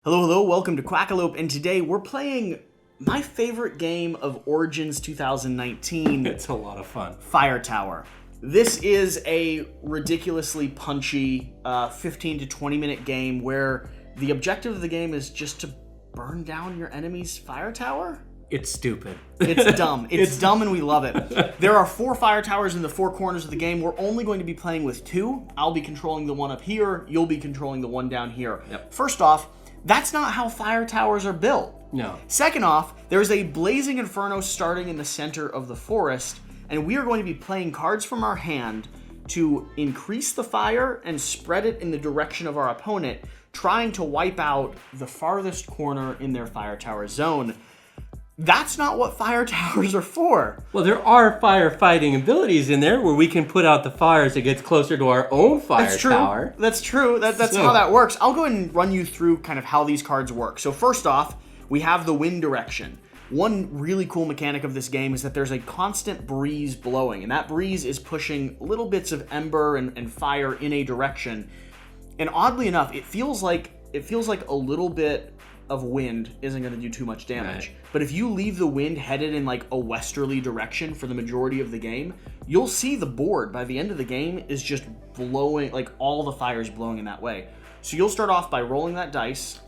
Hello, hello, welcome to Quackalope, and today we're playing my favorite game of Origins 2019. It's a lot of fun. Firetower. This is a ridiculously punchy 15 to 20 minute game where the objective of the game is just to burn down your enemy's fire tower? It's stupid. It's dumb. It's dumb and we love it. There are 4 fire towers in the 4 corners of the game. We're only going to be playing with 2. I'll be controlling the one up here. You'll be controlling the one down here. Yep. First off, that's not how fire towers are built. No. Second off, there's a blazing inferno starting in the center of the forest, and we are going to be playing cards from our hand to increase the fire and spread it in the direction of our opponent, trying to wipe out the farthest corner in their fire tower zone. That's not what fire towers are for. Well, there are firefighting abilities in there where we can put out the fires that gets closer to our own fire tower. That's true. That's how that works. I'll go ahead and run you through kind of how these cards work. So first off, we have the wind direction. One really cool mechanic of this game is that there's a constant breeze blowing, and that breeze is pushing little bits of ember and fire in a direction. And oddly enough, it feels like a little bit of wind isn't going to do too much damage. Right. But if you leave the wind headed in like a westerly direction for the majority of the game, you'll see the board by the end of the game is just blowing, like all the fires blowing in that way. So you'll start off by rolling that dice.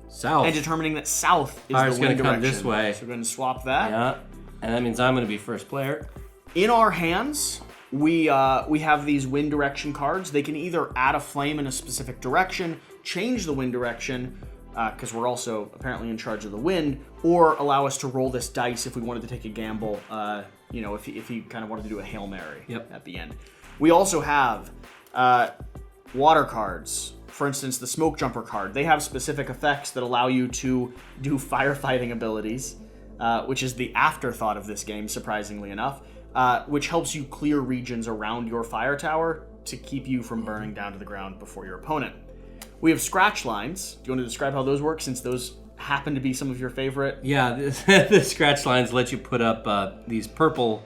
South. And determining that south is Fire's the wind gonna come direction. this way. So we're going to swap that. Yeah. And that means I'm going to be first player. In our hands, we have these wind direction cards. They can either add a flame in a specific direction, change the wind direction, because we're also apparently in charge of the wind, or allow us to roll this dice if we wanted to take a gamble, if you kind of wanted to do a Hail Mary at the end. We also have water cards. For instance, the Smoke Jumper card. They have specific effects that allow you to do firefighting abilities, which is the afterthought of this game, surprisingly enough, which helps you clear regions around your fire tower to keep you from burning down to the ground before your opponent. We have scratch lines. Do you want to describe how those work, since those happen to be some of your favorite? Yeah, the scratch lines let you put up these purple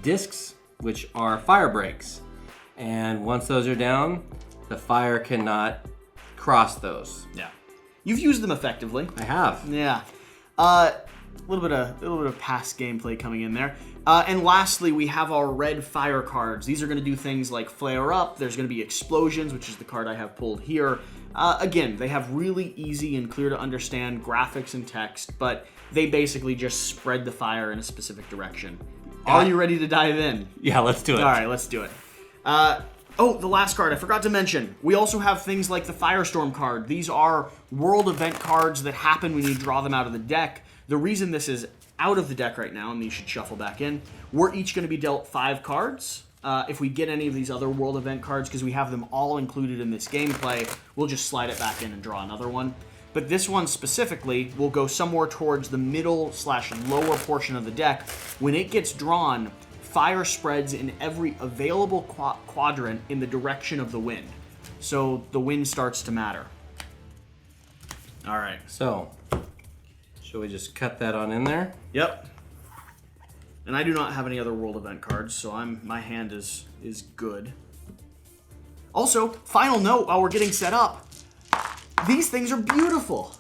discs, which are fire breaks. And once those are down, the fire cannot cross those. Yeah. You've used them effectively. I have. Yeah. A little bit of past gameplay coming in there. And lastly, we have our red fire cards. These are going to do things like flare up. There's going to be explosions, which is the card I have pulled here. Again, they have really easy and clear to understand graphics and text, but they basically just spread the fire in a specific direction. Are you ready to dive in? Yeah, let's do it. All right, let's do it. The last card I forgot to mention. We also have things like the Firestorm card. These are world event cards that happen when you draw them out of the deck. The reason this is out of the deck right now, and these should shuffle back in, we're each going to be dealt 5 cards. If we get any of these other world event cards, because we have them all included in this gameplay, we'll just slide it back in and draw another one. But this one specifically will go somewhere towards the middle/lower portion of the deck. When it gets drawn, fire spreads in every available quadrant in the direction of the wind. So the wind starts to matter. All right. So, shall we just cut that on in there? Yep. And I do not have any other world event cards, so my hand is good. Also, final note while we're getting set up. These things are beautiful.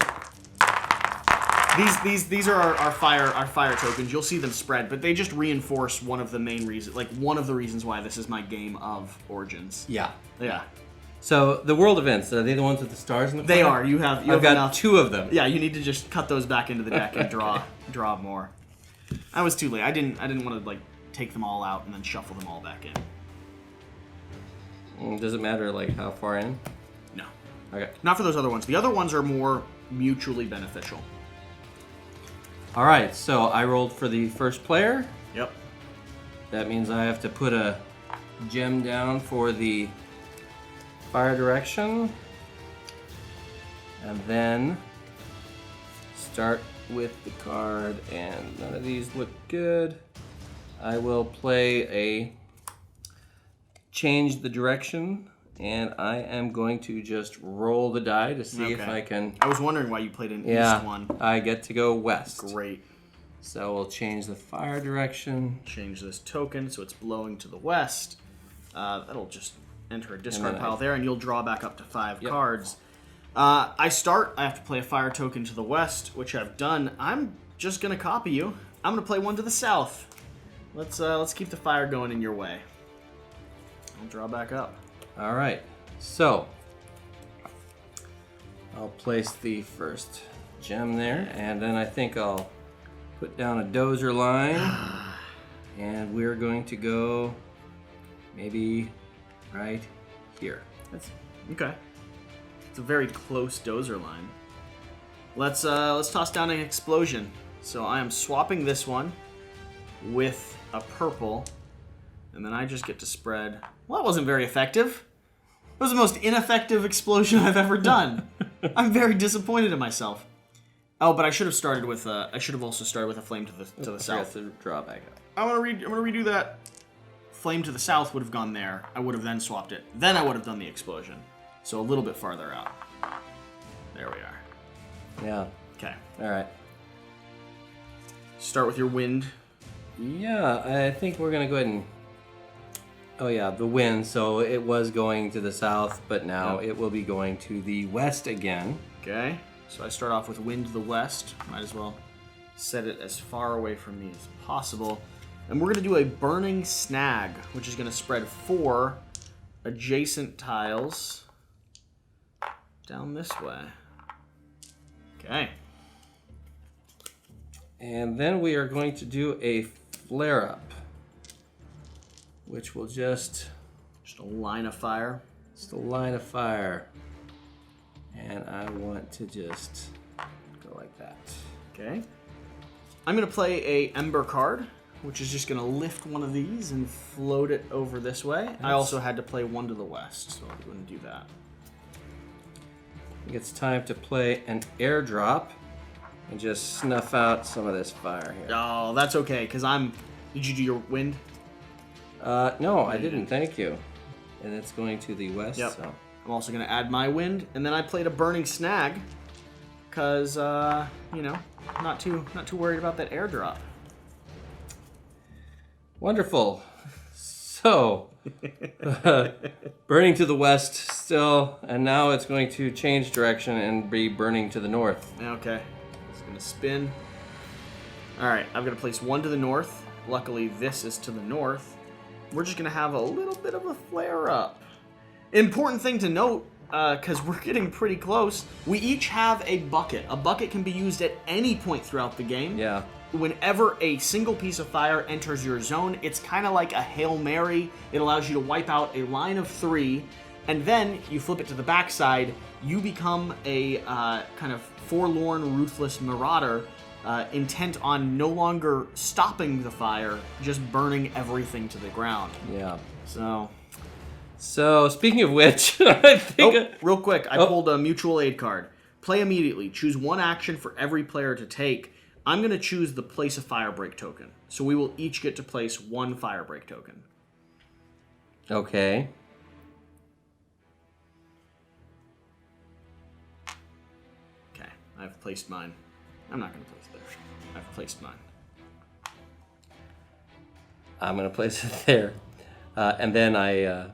These are our fire tokens. You'll see them spread, but they just reinforce one of the main reasons, like one of the reasons why this is my game of Origins. Yeah. Yeah. So the world events, are they the ones with the stars in the corner? They are. I've got enough. 2 of them. Yeah, you need to just cut those back into the deck and draw more. I was too late. I didn't want to take them all out and then shuffle them all back in. Does it matter how far in? No. Okay. Not for those other ones. The other ones are more mutually beneficial. All right, so I rolled for the first player. Yep. That means I have to put a gem down for the fire direction. And then start with the card, and none of these look good. I will play a change the direction, and I am going to just roll the die to see if I can... I was wondering why you played an east one. I get to go west. Great. So we'll change the fire direction. Change this token so it's blowing to the west. That'll just enter a discard pile there, and you'll draw back up to 5 cards. I have to play a fire token to the west, which I've done. I'm just going to copy you. I'm going to play one to the south. Let's keep the fire going in your way. I'll draw back up. All right. So I'll place the first gem there, and then I think I'll put down a dozer line, and we're going to go maybe right here. That's okay. It's a very close dozer line. Let's toss down an explosion. So I am swapping this one with a purple, and then I just get to spread. Well, that wasn't very effective. It was the most ineffective explosion I've ever done. I'm very disappointed in myself. Oh, but I should have started with I should have also started with a flame to the south. To draw back up. I'm gonna redo that. Flame to the south would have gone there. I would have then swapped it. Then I would have done the explosion. So a little bit farther out. There we are. Yeah. Okay. All right. Start with your wind. Yeah, I think we're gonna go ahead and. Oh yeah, the wind. So it was going to the south, but now it will be going to the west again. Okay. So I start off with wind to the west. Might as well set it as far away from me as possible. And we're gonna do a burning snag, which is gonna spread 4 adjacent tiles down this way. Okay. And then we are going to do a flare up, which will just a line of fire. a line of fire. And I want to just go like that. Okay. I'm gonna play a Ember card, which is just gonna lift one of these and float it over this way. I also had to play one to the west, so I wouldn't do that. I think it's time to play an airdrop and just snuff out some of this fire here. Oh, that's okay, because Did you do your wind? No, I didn't. Thank you. And it's going to the west. Yep. So. I'm also gonna add my wind, and then I played a burning snag, because you know, not too worried about that airdrop. Wonderful. So, burning to the west still, and now it's going to change direction and be burning to the north. Okay, it's gonna spin. All right, I'm gonna place one to the north. Luckily, this is to the north. We're just gonna have a little bit of a flare up. Important thing to note, because we're getting pretty close, we each have a bucket. A bucket can be used at any point throughout the game. Yeah. Whenever a single piece of fire enters your zone, it's kind of like a Hail Mary. It allows you to wipe out a line of 3, and then you flip it to the backside. You become a kind of forlorn, ruthless marauder, intent on no longer stopping the fire, just burning everything to the ground. Yeah. So speaking of which, I think... real quick, I pulled a mutual aid card. Play immediately. Choose one action for every player to take. I'm going to choose the place a fire break token. So we will each get to place 1 fire break token. Okay. Okay, I've placed mine. I'm not going to place it there. I've placed mine. I'm going to place it there. And then I...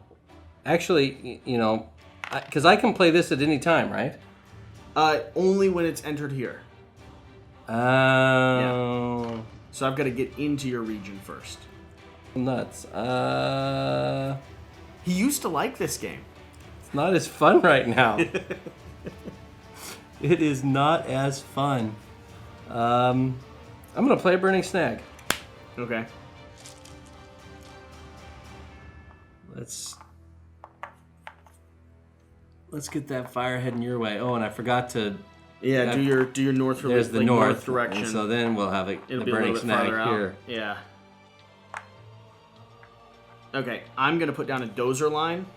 actually, you know, because I can play this at any time, right? Only when it's entered here. Oh. Yeah. So I've got to get into your region first. Nuts. He used to like this game. It's not as fun right now. It is not as fun. I'm going to play a burning snag. Okay. Let's get that fire heading your way. Oh, and I forgot to... Yeah, do your north. There's the north direction. And so then we'll have It'll the be burning a little bit snag farther here. out. Yeah. Okay, I'm gonna put down a dozer line,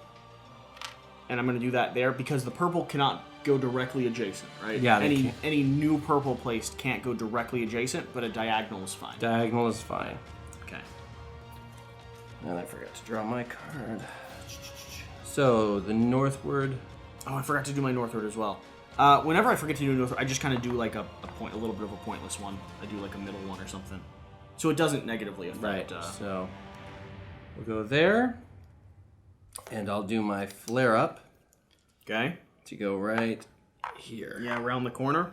and I'm gonna do that there because the purple cannot go directly adjacent, right? Yeah. Any new purple placed can't go directly adjacent, but a diagonal is fine. Diagonal is fine. Okay. And I forgot to draw my card. So the northward. Oh, I forgot to do my northward as well. Whenever I forget to do northward, I just kind of do like a little bit of a pointless one. I do like a middle one or something, so it doesn't negatively affect. Right. So we'll go there, and I'll do my flare up. Okay. To go right here. Yeah, around the corner.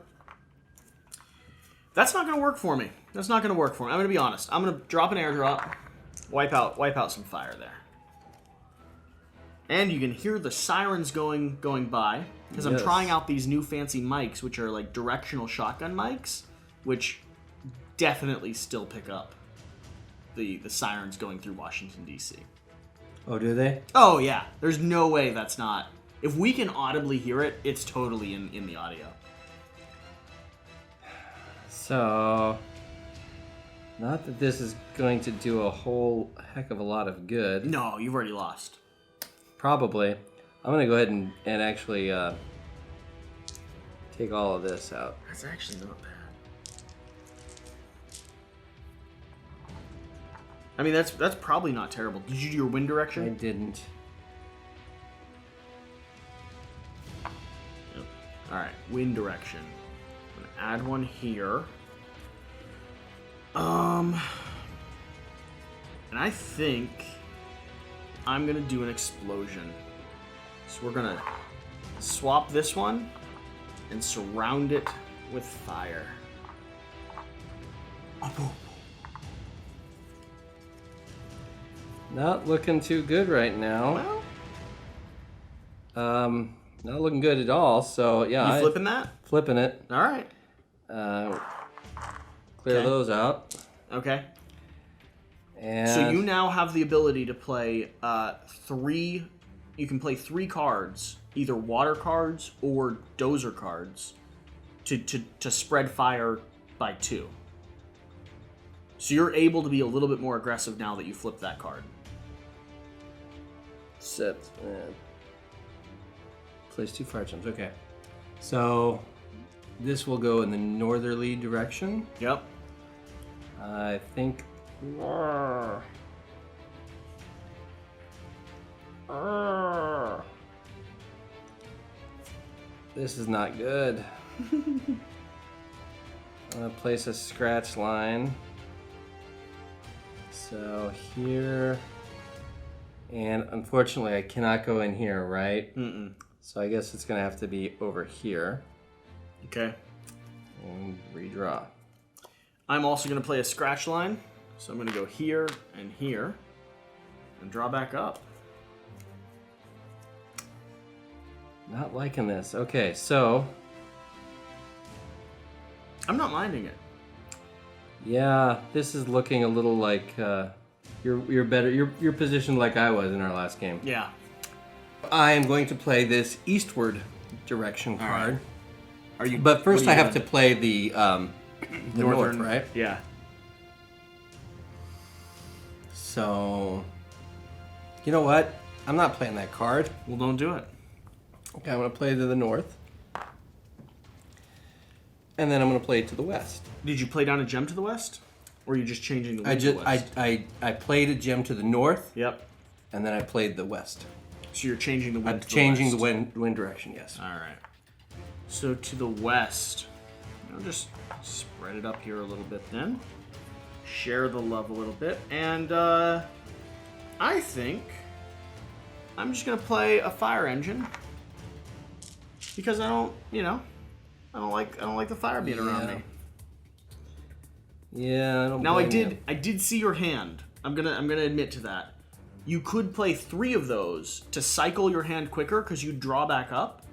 That's not going to work for me. That's not going to work for me. I'm going to be honest. I'm going to drop an airdrop, wipe out some fire there. And you can hear the sirens going by because I'm trying out these new fancy mics, which are like directional shotgun mics, which definitely still pick up the sirens going through Washington, D.C. Oh, do they? Oh, yeah. There's no way that's not. If we can audibly hear it, it's totally in the audio. So, not that this is going to do a whole heck of a lot of good. No, you've already lost. Probably. I'm going to go ahead and actually take all of this out. That's actually not bad. I mean, that's probably not terrible. Did you do your wind direction? I didn't. Yep. All right, wind direction. I'm gonna add one here. And I think I'm gonna do an explosion. So we're gonna swap this one and surround it with fire. Not looking too good right now. Well, not looking good at all. So yeah, you flipping that? Flipping it. All right. Clear Okay. those out. Okay. And So you now have the ability to play three. You can play 3 cards, either water cards or dozer cards, to spread fire by 2. So you're able to be a little bit more aggressive now that you flip that card. set. Place 2 fire gems. Okay. So this will go in the northerly direction. Yep. I think. This is not good. I'm gonna place a scratch line. So here, and unfortunately I cannot go in here, right? Mm-mm. So I guess it's gonna have to be over here. Okay. And redraw. I'm also going to play a scratch line. So I'm going to go here and draw back up. Not liking this. Okay, so I'm not minding it. yeah, this is looking a little like you're better. You're positioned like I was in our last game. Yeah. I am going to play this eastward direction card. right. Are you? But first what are I you have doing? to play the north, right? Yeah. So, you know what? I'm not playing that card. Well, don't do it. Okay, I'm going to play to the north. And then I'm going to play to the west. Did you play down a gem to the west? Or are you just changing the wind to the west? I played a gem to the north, Yep. and then I played the west. So you're changing the wind I'm to changing the the west. wind direction, yes. All right. So to the west, I'll just spread it up here a little bit then. Share the love a little bit. And I think I'm just going to play a fire engine. Because I don't like the fire being around me. Yeah, I don't Now blame I did see your hand. I'm gonna admit to that. You could play 3 of those to cycle your hand quicker because you draw back up.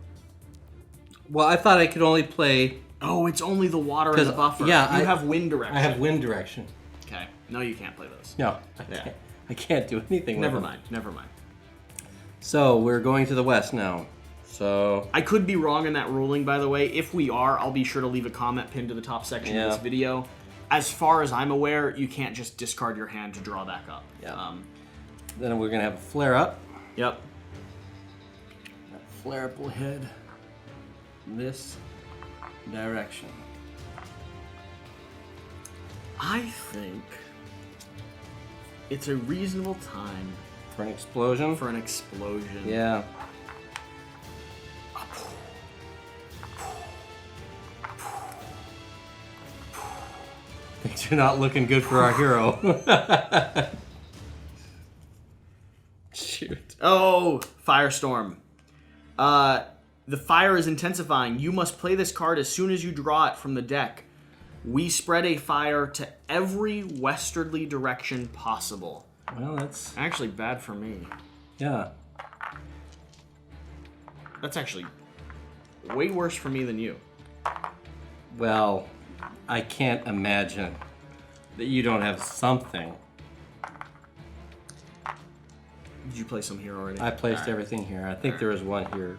Well, I thought I could only play... Oh, it's only the water and the buffer. yeah, you have wind direction. I have wind direction. Okay. No, you can't play those. No, Yeah. I can't do anything Never with mind. Never mind. them. So, we're going to the west now. So... I could be wrong in that ruling, by the way. If we are, I'll be sure to leave a comment pinned to the top section of this video. As far as I'm aware, you can't just discard your hand to draw back up. Yeah. Then we're going to have a flare up. Yep. That flare up will head this direction. I think it's a reasonable time For an explosion? for an explosion. Yeah. Things are not looking good for our hero. Shoot. Oh, firestorm. The fire is intensifying. You must play this card as soon as you draw it from the deck. We spread a fire to every westerly direction possible. Well, that's actually bad for me. Yeah. That's actually way worse for me than you. Well, I can't imagine that you don't have something. Did you play some here already? I placed everything here. I think there is one here.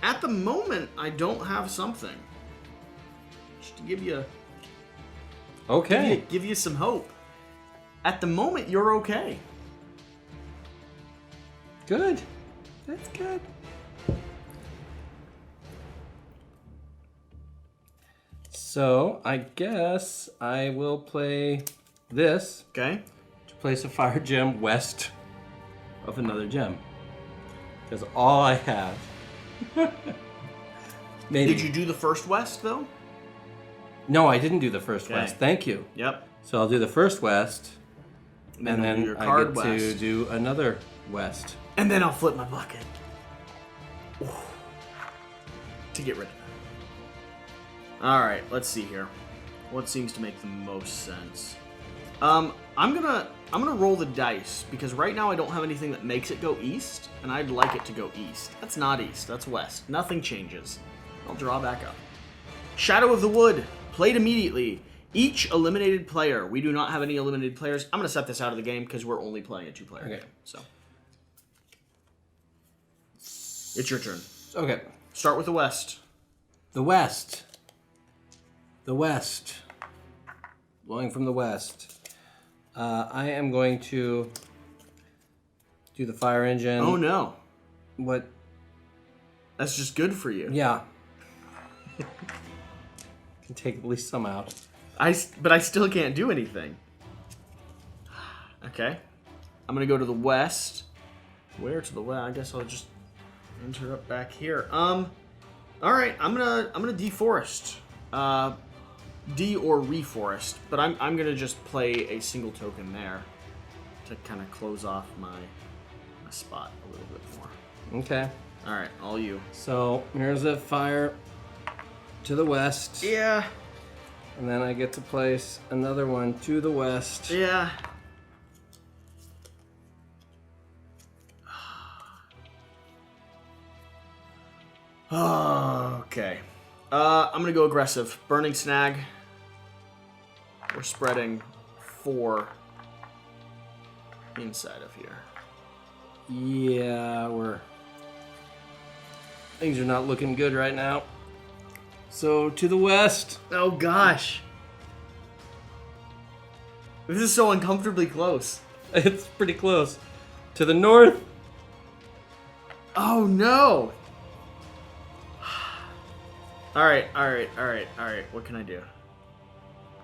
At the moment, I don't have something. Just to give you... Okay. Give you some hope. At the moment, you're okay. Good. That's good. So, I guess I will play this. Okay. To place a fire gem west of another gem. That's all I have. Maybe. Did you do the first west, though? No, I didn't do the first west. Thank you. Yep. So I'll do the first west, and then your I card get west. to do another west. And then I'll flip my bucket. Ooh. To get rid of that. Alright, let's see here. What seems to make the most sense? I'm gonna roll the dice, because right now I don't have anything that makes it go east, and I'd like it to go east. That's not east, that's west. Nothing changes. I'll draw back up. Shadow of the Wood. Played immediately. Each eliminated player. We do not have any eliminated players. I'm going to set this out of the game because we're only playing a 2-player game. So, it's your turn. Okay. Start with the west. The west. The west. Blowing from the west. I am going to do the fire engine. Oh no. What? That's just good for you. Yeah. Can take at least some out. But I still can't do anything. Okay. I'm gonna go to the west. Where to the west? I guess I'll just enter up back here. All right. I'm gonna deforest. De or reforest. But I'm gonna just play a single token there to kind of close off my spot a little bit more. Okay. All right. All you. So here's a fire to the west. Yeah. And then I get to place another one to the west. Yeah. Okay. I'm gonna go aggressive. Burning Snag. We're spreading 4 inside of here. Yeah, things are not looking good right now. So to the west. Oh gosh. This is so uncomfortably close. It's pretty close. To the north. Oh no. All right. What can I do?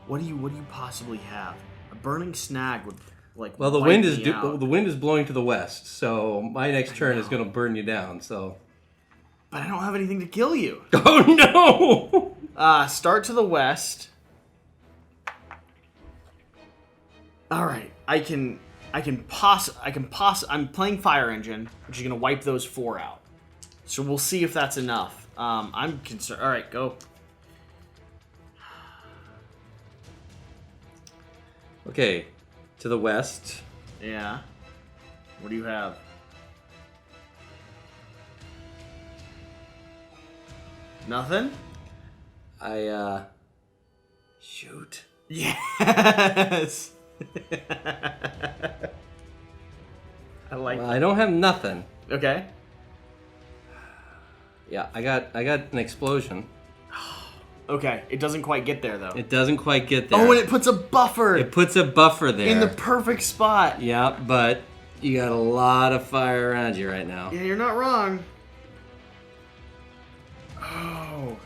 What do you possibly have? A burning snag would Well, the wipe wind me out. the wind is blowing to the west, so my next turn is going to burn you down. So. But I don't have anything to kill you. Oh no! Start to the west. All right, I'm playing Fire Engine, which is gonna wipe those 4 out. So we'll see if that's enough. I'm concerned. All right, go. Okay, to the west. Yeah. What do you have? Nothing? Shoot. Yes! I don't have nothing. Okay. Yeah, I got an explosion. Okay, it doesn't quite get there, though. It doesn't quite get there. Oh, and it puts a buffer! It puts a buffer there. In the perfect spot! Yeah, but you got a lot of fire around you right now. Yeah, you're not wrong. Oh.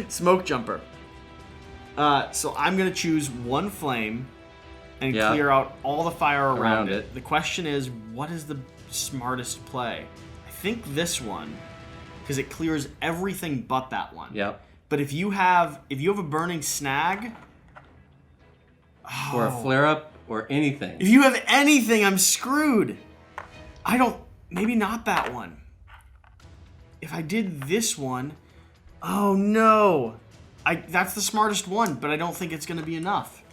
Smoke jumper. So I'm gonna choose 1 flame and clear out all the fire around it. The question is, what is the smartest play? I think this one, because it clears everything but that one. Yep. But if you have a burning snag, or a flare-up or anything. If you have anything, I'm screwed. Maybe not that one. If I did this one, oh no. That's the smartest one, but I don't think it's going to be enough.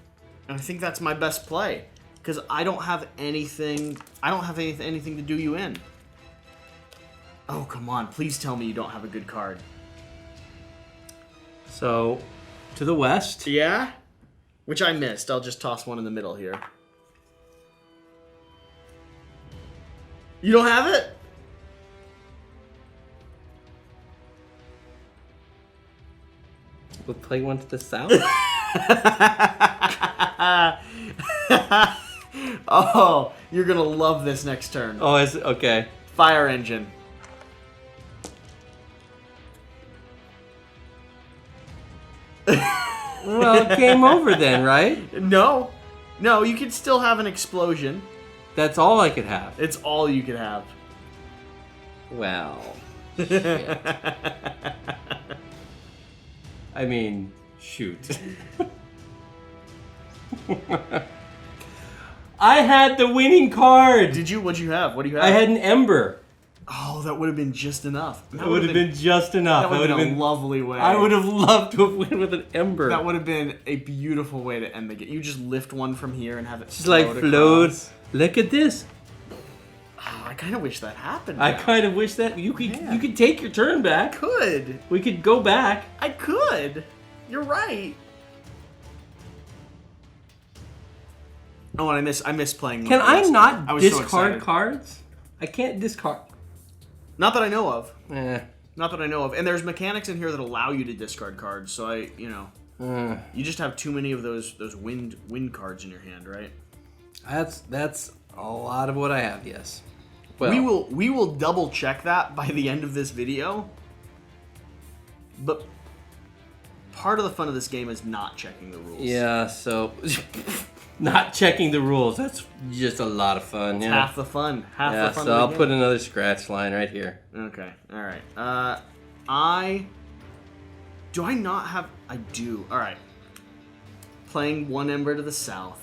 And I think that's my best play. Because I don't have anything to do you in. Oh, come on. Please tell me you don't have a good card. So, to the west. Yeah? Which I missed. I'll just toss one in the middle here. You don't have it? We'll play one to the south. Oh, you're going to love this next turn. Oh, is it? Okay. Fire engine. Well, game over then, right? No, you could still have an explosion. That's all I could have. It's all you could have. Well, shit. I mean, shoot. I had the winning card. Did you? What'd you have? What do you have? I had an ember. Oh, that would have been just enough. That would have been just enough. That would have been a lovely way. I would have loved to have won with an ember. That would have been a beautiful way to end the game. You just lift one from here and have it just like float. Look at this. Oh, I kind of wish that happened. I kind of wish that you could take your turn back. Could. We could go back. I could. You're right. Oh, and I miss playing. Can I not discard so cards? I can't discard. Not that I know of. Eh. Not that I know of. And there's mechanics in here that allow you to discard cards. So you just have too many of those wind cards in your hand, right? That's a lot of what I have. Yes. Well, we will double check that by the end of this video. But part of the fun of this game is not checking the rules. Yeah. So. Not checking the rules. That's just a lot of fun. Yeah. Half the fun. Half the fun. So I'll put another scratch line right here. Okay. All right. Do I not have? I do. All right. Playing one ember to the south.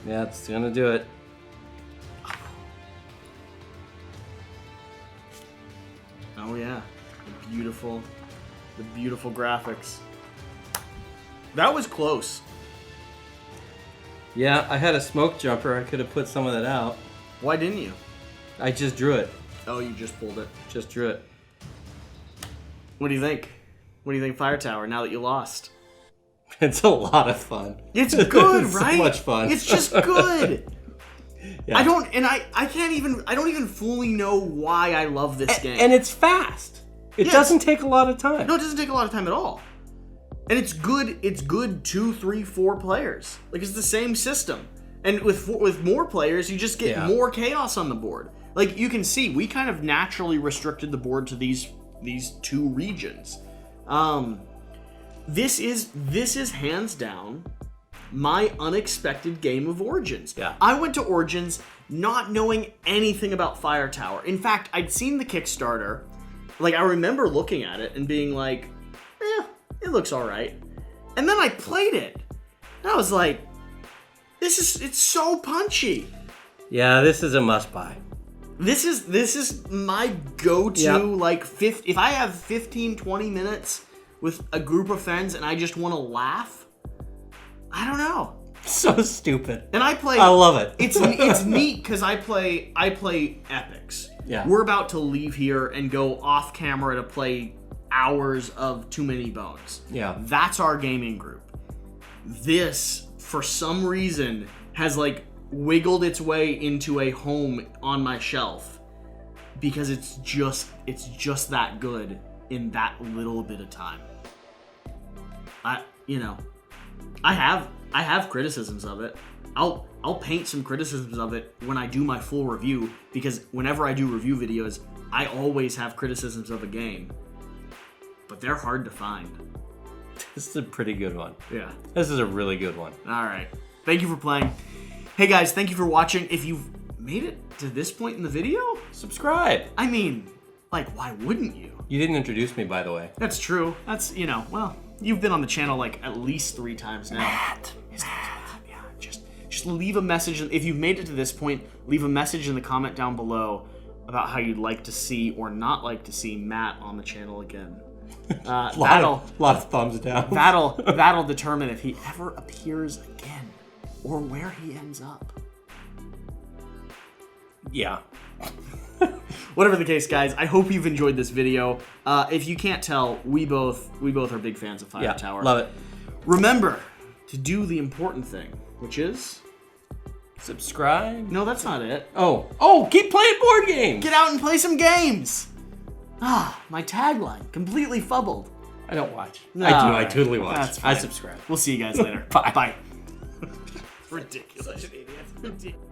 Yeah, it's gonna do it. Oh yeah, the beautiful graphics. That was close. Yeah, I had a smoke jumper. I could have put some of that out. Why didn't you? I just drew it. Oh, you just pulled it. Just drew it. What do you think? What do you think, Fire Tower? Now that you lost, it's a lot of fun. It's good, it's right? So much fun. It's just good. Yeah. I don't even fully know why I love this game. And it's fast. It doesn't take a lot of time. No, it doesn't take a lot of time at all. And it's good. It's good 2, 3, 4 players. Like it's the same system. And with more players, you just get more chaos on the board. Like you can see, we kind of naturally restricted the board to these 2 regions. This is hands down my unexpected game of Origins. Yeah. I went to Origins not knowing anything about Fire Tower. In fact, I'd seen the Kickstarter. Like I remember looking at it and being like, it looks all right. And then I played it. And I was like, it's so punchy. Yeah, this is a must buy. This is my go-to, like, if I have 15, 20 minutes with a group of friends and I just want to laugh, I don't know. So stupid. And I love it. It's neat because I play epics. Yeah. We're about to leave here and go off camera to play hours of Too Many Bones. Yeah. That's our gaming group. This, for some reason, has like wiggled its way into a home on my shelf because it's just that good in that little bit of time. I have criticisms of it. I'll paint some criticisms of it when I do my full review, because whenever I do review videos, I always have criticisms of a game. But they're hard to find. This is a pretty good one. Yeah. This is a really good one. All right. Thank you for playing. Hey guys, thank you for watching. If you've made it to this point in the video, subscribe. I mean, like, why wouldn't you? You didn't introduce me, by the way. That's true. That's, well, you've been on the channel like at least 3 times now. Matt. Yeah. just leave a message. If you've made it to this point, leave a message in the comment down below about how you'd like to see or not like to see Matt on the channel again. lot of thumbs down. That'll determine if he ever appears again or where he ends up. Yeah. Whatever the case, guys, I hope you've enjoyed this video. If you can't tell, we both are big fans of Fire Tower. Love it. Remember to do the important thing, which is subscribe. No, that's not it. Oh, keep playing board games. Get out and play some games. My tagline completely fumbled. I don't watch. No, I totally watch. That's fine. I subscribe. We'll see you guys later. Bye. Bye. Ridiculous. Such an idiot. Ridiculous.